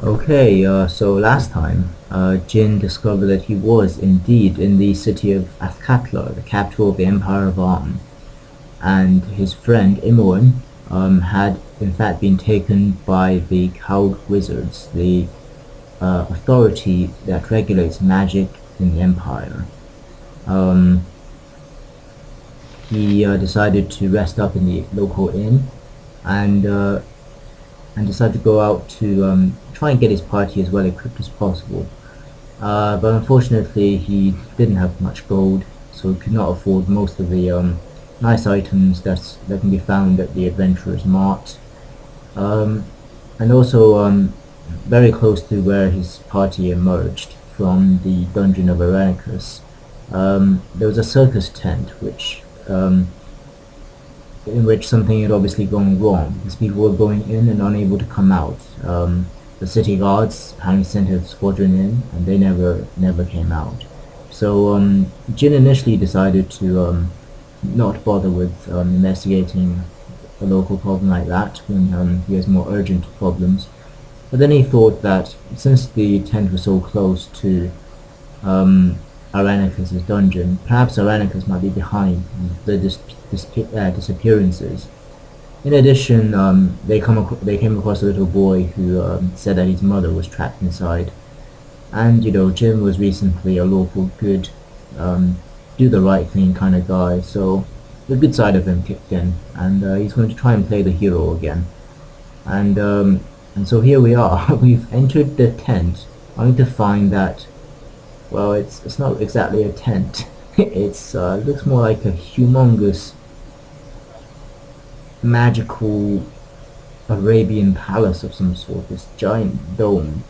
Okay, so last time, Jin discovered that he was indeed in the city of Athkatla, the capital of the Empire of Arm, and his friend Imoen had in fact been taken by the Cowed Wizards, the authority that regulates magic in the Empire. Um, he decided to rest up in the local inn and decided to go out to try and get his party as well equipped as possible. But unfortunately, he didn't have much gold, so he could not afford most of the nice items that can be found at the Adventurer's Mart. Um, and also, very close to where his party emerged from the dungeon of Arenicus, there was a circus tent in which something had obviously gone wrong, because people were going in and unable to come out. The city guards apparently sent a squadron in, and they never came out. So Jin initially decided to not bother with investigating a local problem like that when he has more urgent problems. But then he thought that since the tent was so close to Irenicus' dungeon, perhaps Irenicus might be behind the disappearances. In addition, they came across a little boy who said that his mother was trapped inside. And Jim was recently a local good, do the right thing kind of guy, so the good side of him kicked in, and he's going to try and play the hero again. And so here we are. We've entered the tent, only to find that, well, it's not exactly a tent. It's looks more like a humongous magical Arabian palace of some sort. This giant dome.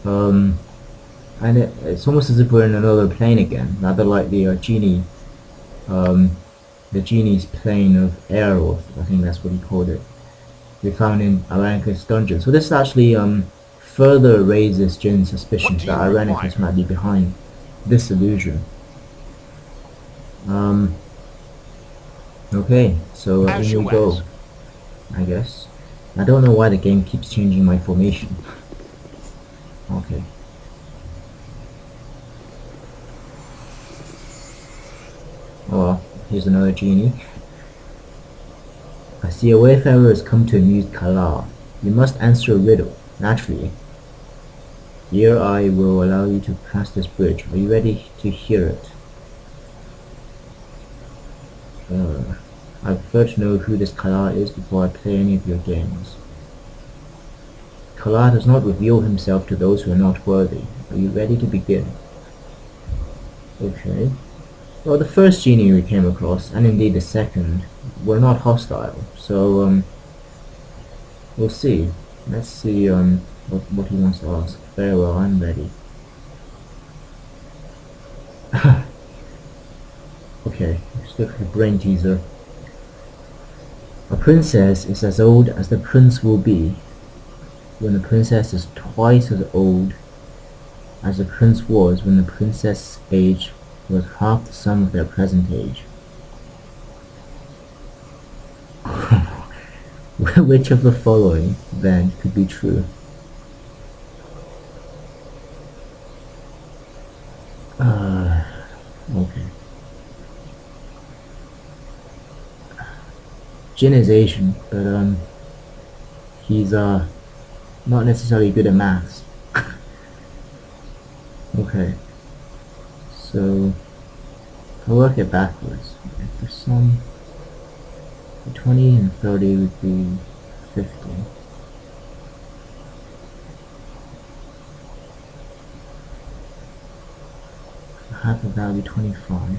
Um, and it's almost as if we're in another plane again, rather like um, the genie's plane of air, or I think that's what he called it. We found in Irenicus' dungeon. So this actually further raises Jin's suspicions that Irenicus might be behind this illusion. Um, okay, so in we go, I guess. I don't know why the game keeps changing my formation. Okay. Oh well, here's another genie. I see a wayfarer has come to amuse Kala. You must answer a riddle, naturally. Here I will allow you to pass this bridge. Are you ready to hear it? I prefer to know who this Kala is before I play any of your games. Kala does not reveal himself to those who are not worthy. Are you ready to begin? Okay. Well, the first genie we came across, and indeed the second, were not hostile, so we'll see. Let's see what he wants to ask. Very well, I'm ready. Okay, let's look at the brain teaser. A princess is as old as the prince will be, when the princess is twice as old as the prince was when the princess's age was half the sum of their present age. Which of the following, then, could be true? Okay. Jin is Asian, but he's not necessarily good at maths. Okay. So I'll work it backwards. If the sum 20 and 30 would be 50. Half of that would be 25.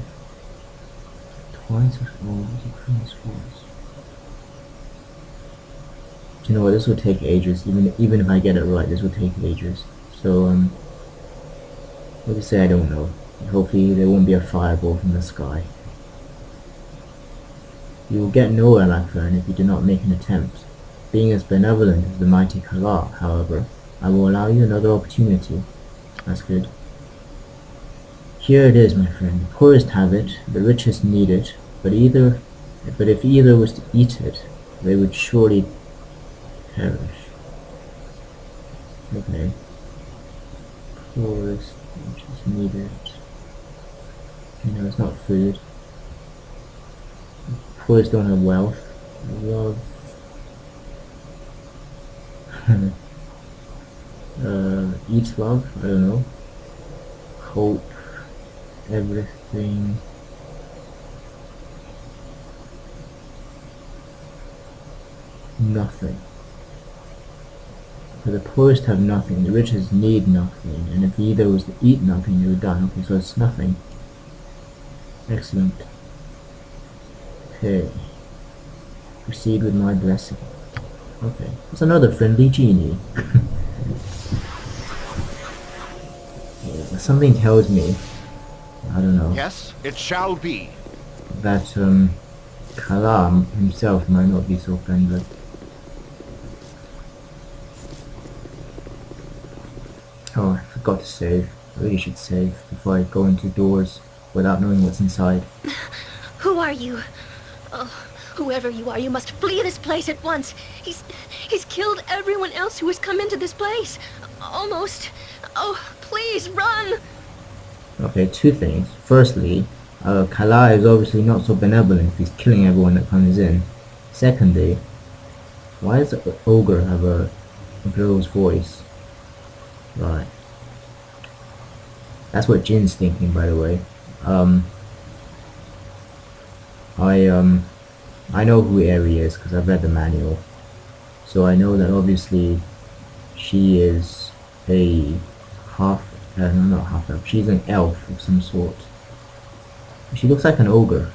Twice as old as the prince was. Do you know what? This will take ages. Even if I get it right, this will take ages. So let's just say I don't know. Hopefully there won't be a fireball from the sky. You will get nowhere, my friend, if you do not make an attempt. Being as benevolent as the mighty Kala, however, I will allow you another opportunity. That's good. Here it is, my friend. The poorest have it, the richest need it, but if either was to eat it, they would surely perish. Okay. Forest, which is needed. No, it's not food. Forest don't have wealth. Love. Each love? I don't know. Hope. Everything. Nothing. So the poorest have nothing, the richest need nothing, and if either was to eat nothing, they would die. Okay, so it's nothing. Excellent. Okay. Proceed with my blessing. Okay. It's another friendly genie. Yeah, something tells me, I don't know, Yes, it shall be. that Kalam himself might not be so friendly. Oh, I forgot to save. I really should save before I go into doors without knowing what's inside. Who are you? Oh, whoever you are, you must flee this place at once. He's killed everyone else who has come into this place. Almost. Oh, please run. Okay, two things. Firstly, Kala is obviously not so benevolent if he's killing everyone that comes in. Secondly, why does the ogre have a girl's voice? Right. That's what Jin's thinking, by the way. Um, I know who Eri is because I've read the manual. So I know that obviously she is a half, no, not half elf, she's an elf of some sort. She looks like an ogre.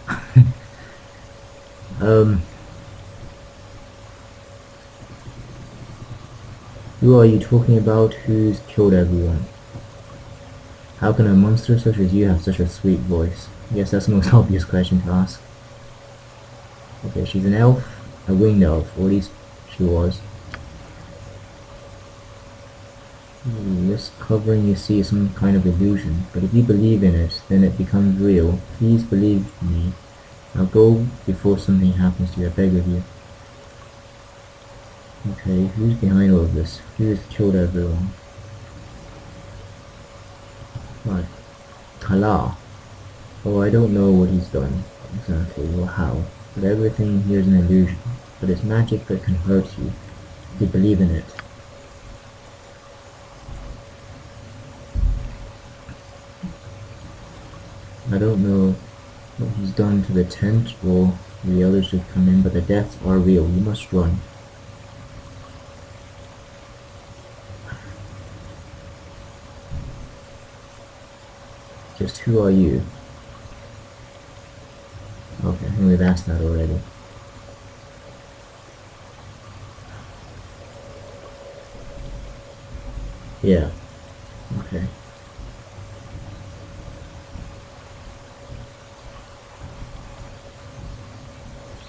Who are you talking about? Who's killed everyone? How can a monster such as you have such a sweet voice? Yes, that's the most obvious question to ask. Okay, she's an elf, a winged elf, or at least she was. This covering you see is some kind of illusion, but if you believe in it, then it becomes real. Please believe me. Now go before something happens to you, I beg of you. Okay, who's behind all of this? Who has killed everyone? Right. Kala. Oh, I don't know what he's done exactly, or how, but everything here is an illusion. But it's magic that can hurt you, if you believe in it. I don't know what he's done to the tent or the others who've come in, but the deaths are real. You must run. Just who are you? Okay, I think we've asked that already. Yeah. Okay.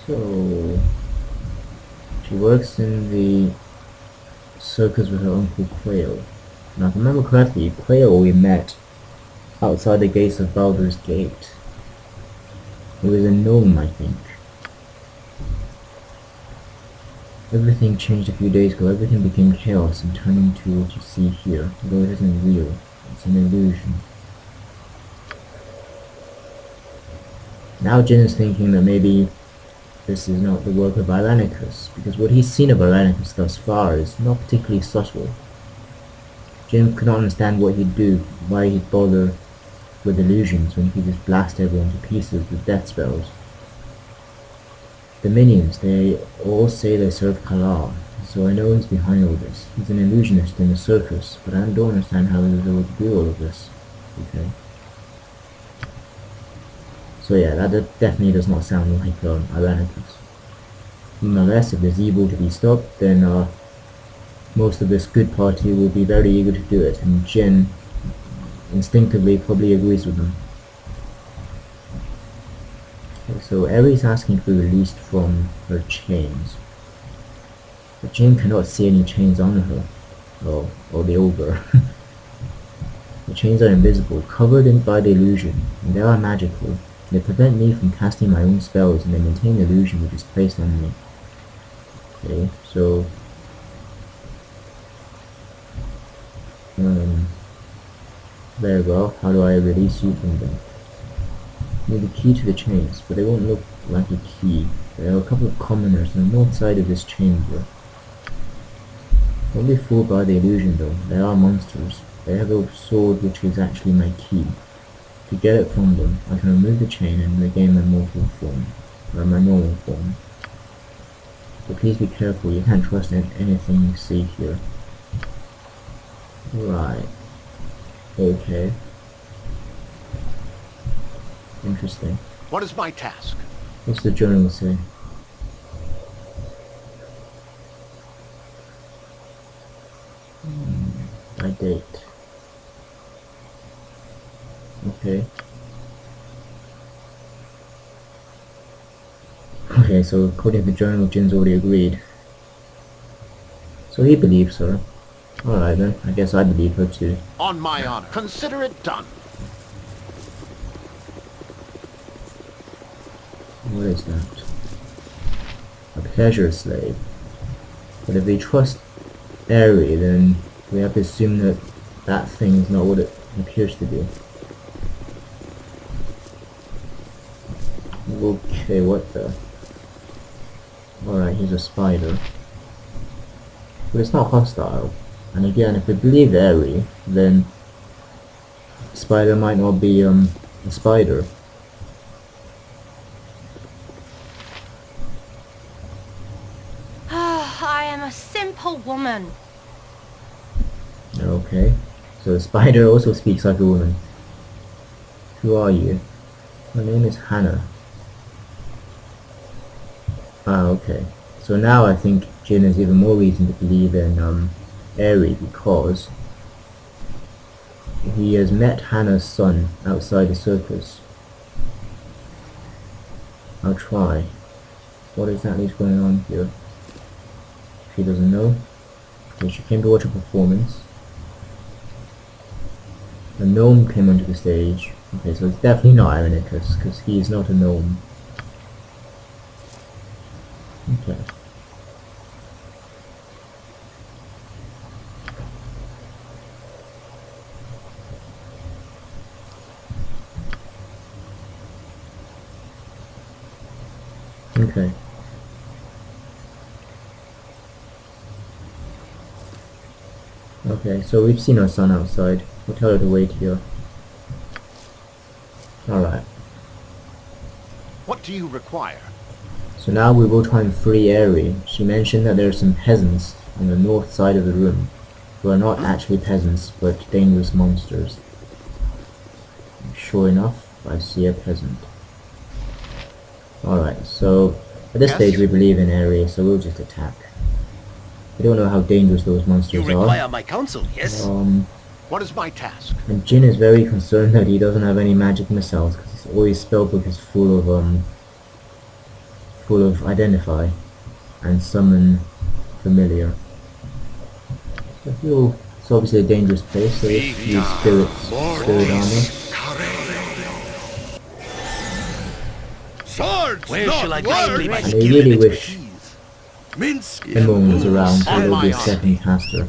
So she works in the circus with her uncle Quail. Now, if I remember correctly, Quail we met outside the gates of Baldur's Gate. He was a gnome, I think. Everything changed a few days ago. Everything became chaos and turned into what you see here. Though it isn't real, it's an illusion. Now Jin is thinking that maybe this is not the work of Irenicus, because what he's seen of Irenicus thus far is not particularly subtle. Jin could not understand what he'd do, why he'd bother with illusions when he could just blast everyone to pieces with death spells. The minions, they all say they serve Kala, so I know he's behind all this. He's an illusionist in the circus, but I don't understand how he was able to do all of this. Okay. So yeah, that definitely does not sound like Irenicus. Nonetheless, if there's evil to be stopped, then most of this good party will be very eager to do it, and Jin instinctively probably agrees with them. Okay, so Eri's asking to be released from her chains. But Jin cannot see any chains on her, or the ogre. The chains are invisible, covered in by the illusion, and they are magical. They prevent me from casting my own spells, and they maintain the illusion which is placed on me. Okay, so Um, Very well. How do I release you from them? Need the key to the chains, but they won't look like a key. There are a couple of commoners on the north side of this chamber. Don't be fooled by the illusion though. They are monsters. They have a sword which is actually my key. To get it from them, I can remove the chain and regain my mortal form, or my normal form. But please be careful, you can't trust anything you see here. Right. Okay. Interesting. What is my task? What's the journal say? By date. Okay. Okay, so according to the journal, Jin's already agreed. So he believes her. Alright then, I guess I believe her too. On my honor. Consider it done. What is that? A pleasure slave. But if they trust Aerie, then we have to assume that that thing is not what it appears to be. Okay, what the? Alright, he's a spider. But it's not hostile. And again, if we believe Aerie, then spider might not be a spider. I am a simple woman. Okay, so the spider also speaks like a woman. Who are you? My name is Hannah. Ah, okay. So now I think Jin has even more reason to believe in Aerie because he has met Hannah's son outside the circus. I'll try. What exactly is going on here? She doesn't know. Okay, she came to watch a performance. A gnome came onto the stage. Okay, so it's definitely not Irenicus, because he is not a gnome. Okay. Okay. Okay, so we've seen our son outside. We'll tell her to wait here. Alright. What do you require? So now we will try and free Aerie. She mentioned that there are some peasants on the north side of the room who are not actually peasants but dangerous monsters. Sure enough, I see a peasant. Alright, so at this stage we believe in Aerie, so we'll just attack. We don't know how dangerous those monsters You require are. my counsel, yes? What is my task? And Jin is very concerned that he doesn't have any magic missiles because all his spellbook is full of identify and summon familiar. So it's obviously a dangerous place, so let's use spirit armor. Swords, where shall I go? My And I skill really and wish expertise. Minsky. Emon was around so On there will be a my honor. second caster.